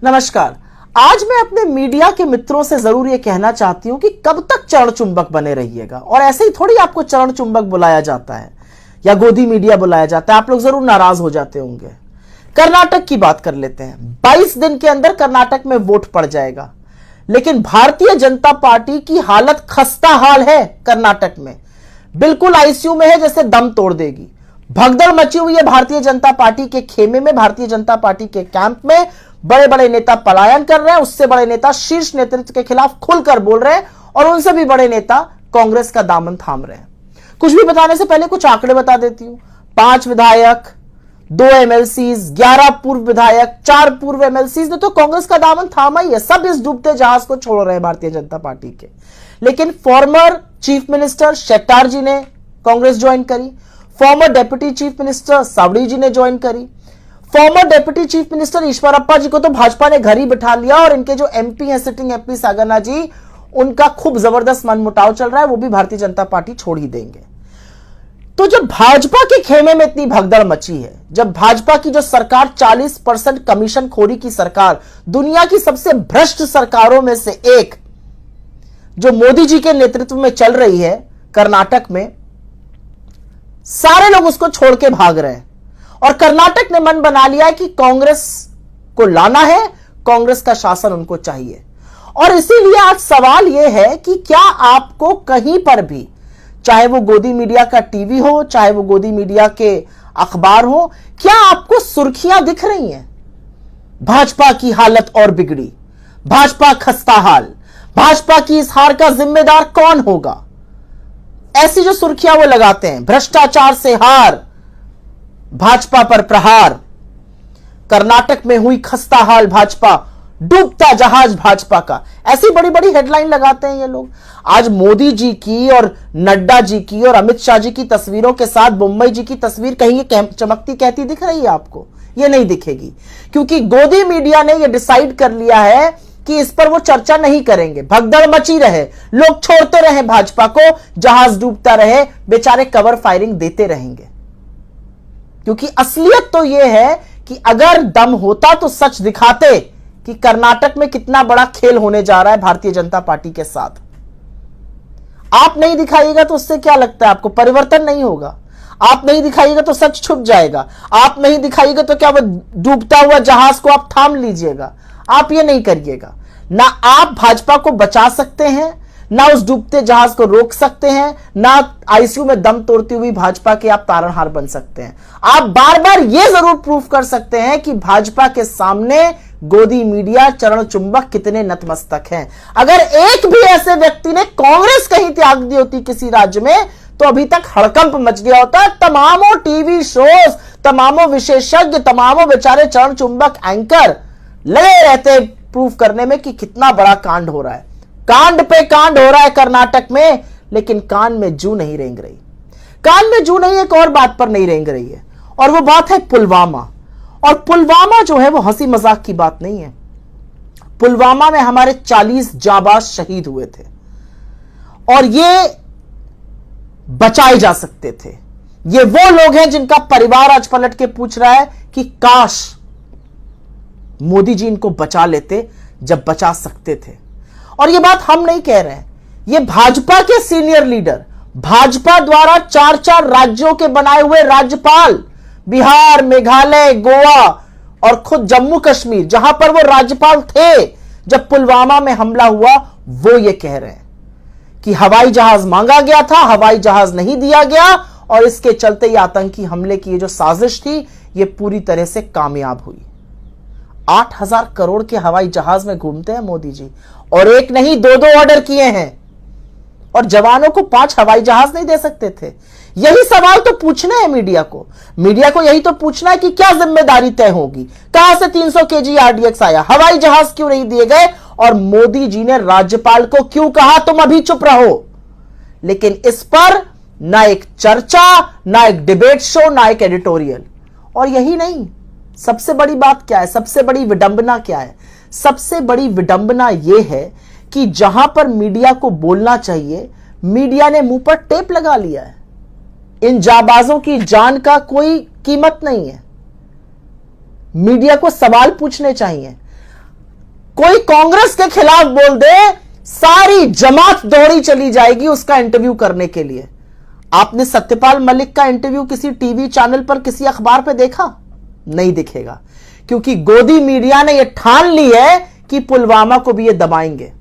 नमस्कार। आज मैं अपने मीडिया के मित्रों से जरूर यह कहना चाहती हूं कि कब तक चरण चुंबक बने रहिएगा। और ऐसे ही थोड़ी आपको चरण चुंबक बुलाया जाता है या गोदी मीडिया बुलाया जाता है, आप लोग जरूर नाराज हो जाते होंगे। कर्नाटक की बात कर लेते हैं। 22 दिन के अंदर कर्नाटक में वोट पड़ जाएगा, लेकिन भारतीय जनता पार्टी की हालत खस्ता हाल है। कर्नाटक में बिल्कुल आईसीयू में है, जैसे दम तोड़ देगी। भगदड़ मची हुई है भारतीय जनता पार्टी के खेमे में, भारतीय जनता पार्टी के कैंप में। बड़े बड़े नेता पलायन कर रहे हैं, उससे बड़े नेता शीर्ष नेतृत्व के खिलाफ खुलकर बोल रहे हैं और उनसे भी बड़े नेता कांग्रेस का दामन थाम रहे हैं। कुछ भी बताने से पहले कुछ आंकड़े बता देती हूं। 5 विधायक, 2 एमएलसीज, 11 पूर्व विधायक, 4 पूर्व एमएलसीज ने तो कांग्रेस का दामन थामा ही है। सब इस डूबते जहाज को छोड़ रहे हैं भारतीय जनता पार्टी के। लेकिन former chief minister Shettar ji ने कांग्रेस ज्वाइन करी, former deputy chief minister Savadi ji ने ज्वाइन करी, former deputy chief minister Eshwarappa ji को तो भाजपा ने घर ही बिठा लिया, और इनके जो एमपी हैं, सिटिंग एमपी सागरना जी, उनका खूब जबरदस्त मनमुटाव चल रहा है, वो भी भारतीय जनता पार्टी छोड़ ही देंगे। तो जब भाजपा के खेमे में इतनी भगदड़ मची है, जब भाजपा की जो सरकार 40% कमीशन खोरी की सरकार, दुनिया की सबसे भ्रष्ट सरकारों में से एक जो मोदी जी के नेतृत्व में चल रही है कर्नाटक में, सारे लोग उसको छोड़ के भाग रहे हैं। और कर्नाटक ने मन बना लिया है कि कांग्रेस को लाना है, कांग्रेस का शासन उनको चाहिए। और इसीलिए आज सवाल यह है कि क्या आपको कहीं पर भी, चाहे वो गोदी मीडिया का टीवी हो, चाहे वो गोदी मीडिया के अखबार हो, क्या आपको सुर्खियां दिख रही हैं? भाजपा की हालत और बिगड़ी, भाजपा खस्ता हाल, भाजपा की इस हार का जिम्मेदार कौन होगा, ऐसी जो सुर्खियां वो लगाते हैं। भ्रष्टाचार से हार, भाजपा पर प्रहार, कर्नाटक में हुई खस्ता हाल भाजपा, डूबता जहाज भाजपा का, ऐसी बड़ी बड़ी हेडलाइन लगाते हैं ये लोग। आज मोदी जी की और नड्डा जी की और अमित शाह जी की तस्वीरों के साथ मुंबई जी की तस्वीर कहीं ये चमकती कहती दिख रही है आपको? ये नहीं दिखेगी, क्योंकि गोदी मीडिया ने ये डिसाइड कर लिया है कि इस पर वो चर्चा नहीं करेंगे। भगदड़ मची रहे, लोग छोड़ते रहे भाजपा को, जहाज डूबता रहे, बेचारे कवर फायरिंग देते रहेंगे। क्योंकि असलियत तो यह है कि अगर दम होता तो सच दिखाते कि कर्नाटक में कितना बड़ा खेल होने जा रहा है भारतीय जनता पार्टी के साथ। आप नहीं दिखाइएगा तो उससे क्या लगता है आपको? परिवर्तन नहीं होगा। आप नहीं दिखाइएगा तो सच छुप जाएगा। आप नहीं दिखाइएगा तो क्या वो डूबता हुआ जहाज को आप थाम लीजिएगा? आप ये नहीं करिएगा। ना आप भाजपा को बचा सकते हैं, ना उस डूबते जहाज को रोक सकते हैं, ना आईसीयू में दम तोड़ती हुई भाजपा के आप तारणहार बन सकते हैं। आप बार बार यह जरूर प्रूफ कर सकते हैं कि भाजपा के सामने गोदी मीडिया, चरण चुंबक कितने नतमस्तक हैं। अगर एक भी ऐसे व्यक्ति ने कांग्रेस कहीं त्याग दी होती किसी राज्य में, तो अभी तक हड़कंप मच गया होता। तमामों टीवी शोज, तमामों विशेषज्ञ, तमामों बेचारे चरण चुंबक एंकर लगे रहते प्रूफ करने में कि कितना बड़ा कांड हो रहा है। कांड पे कांड हो रहा है कर्नाटक में, लेकिन कान में जू नहीं रेंग रही। कान में जू नहीं, एक और बात पर नहीं रेंग रही है, और वो बात है पुलवामा। और पुलवामा जो है वो हंसी मजाक की बात नहीं है। पुलवामा में हमारे 40 जाबाज शहीद हुए थे, और ये बचाए जा सकते थे। ये वो लोग हैं जिनका परिवार आज पलट के पूछ रहा है कि काश मोदी जी इनको बचा लेते जब बचा सकते थे। और ये बात हम नहीं कह रहे हैं, ये भाजपा के सीनियर लीडर, भाजपा द्वारा 4-4 राज्यों के बनाए हुए राज्यपाल, बिहार, मेघालय, गोवा और खुद जम्मू कश्मीर, जहां पर वो राज्यपाल थे जब पुलवामा में हमला हुआ, वो ये कह रहे हैं कि हवाई जहाज मांगा गया था, हवाई जहाज नहीं दिया गया, और इसके चलते ये आतंकी हमले की जो साजिश थी, ये पूरी तरह से कामयाब हुई। 8,000 करोड़ के हवाई जहाज में घूमते हैं मोदी जी, और एक नहीं 2-2 ऑर्डर किए हैं, और जवानों को 5 हवाई जहाज नहीं दे सकते थे। यही सवाल तो पूछना है मीडिया को। मीडिया को यही तो पूछना है कि क्या जिम्मेदारी तय होगी, कहां से 300 केजी आरडीएक्स आया, हवाई जहाज क्यों नहीं दिए गए, और मोदी जी ने राज्यपाल को क्यों कहा तुम अभी चुप रहो। लेकिन इस पर ना एक चर्चा, ना एक डिबेट शो, ना एक एडिटोरियल। और यही नहीं, सबसे बड़ी बात क्या है, सबसे बड़ी विडंबना क्या है? सबसे बड़ी विडंबना यह है कि जहां पर मीडिया को बोलना चाहिए, मीडिया ने मुंह पर टेप लगा लिया है। इन जाबाजों की जान का कोई कीमत नहीं है। मीडिया को सवाल पूछने चाहिए। कोई कांग्रेस के खिलाफ बोल दे, सारी जमात दौड़ी चली जाएगी उसका इंटरव्यू करने के लिए। आपने सत्यपाल मलिक का इंटरव्यू किसी टीवी चैनल पर, किसी अखबार पर देखा? नहीं दिखेगा, क्योंकि गोदी मीडिया ने यह ठान ली है कि पुलवामा को भी ये दबाएंगे।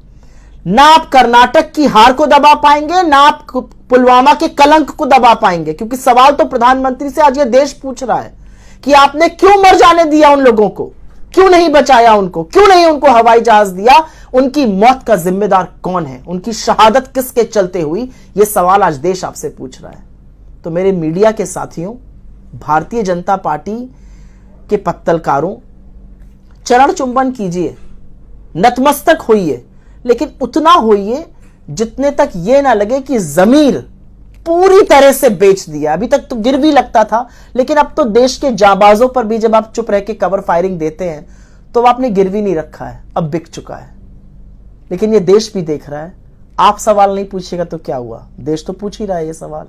ना आप कर्नाटक की हार को दबा पाएंगे, ना आप पुलवामा के कलंक को दबा पाएंगे, क्योंकि सवाल तो प्रधानमंत्री से आज ये देश पूछ रहा है कि आपने क्यों मर जाने दिया उन लोगों को, क्यों नहीं बचाया उनको, क्यों नहीं उनको हवाई जहाज दिया, उनकी मौत का जिम्मेदार कौन है, उनकी शहादत किसके चलते हुई, यह सवाल आज देश आपसे पूछ रहा है। तो मेरे मीडिया के साथियों, भारतीय जनता पार्टी के पत्तलकारों, चरण चुंबन कीजिए, नतमस्तक होइए, लेकिन उतना होइए जितने तक यह ना लगे कि जमीर पूरी तरह से बेच दिया। अभी तक तो गिरवी लगता था, लेकिन अब तो देश के जाबाजों पर भी जब आप चुप रह के कवर फायरिंग देते हैं तो आपने गिरवी नहीं रखा है, अब बिक चुका है। लेकिन यह देश भी देख रहा है। आप सवाल नहीं पूछिएगा तो क्या हुआ, देश तो पूछ ही रहा है ये सवाल।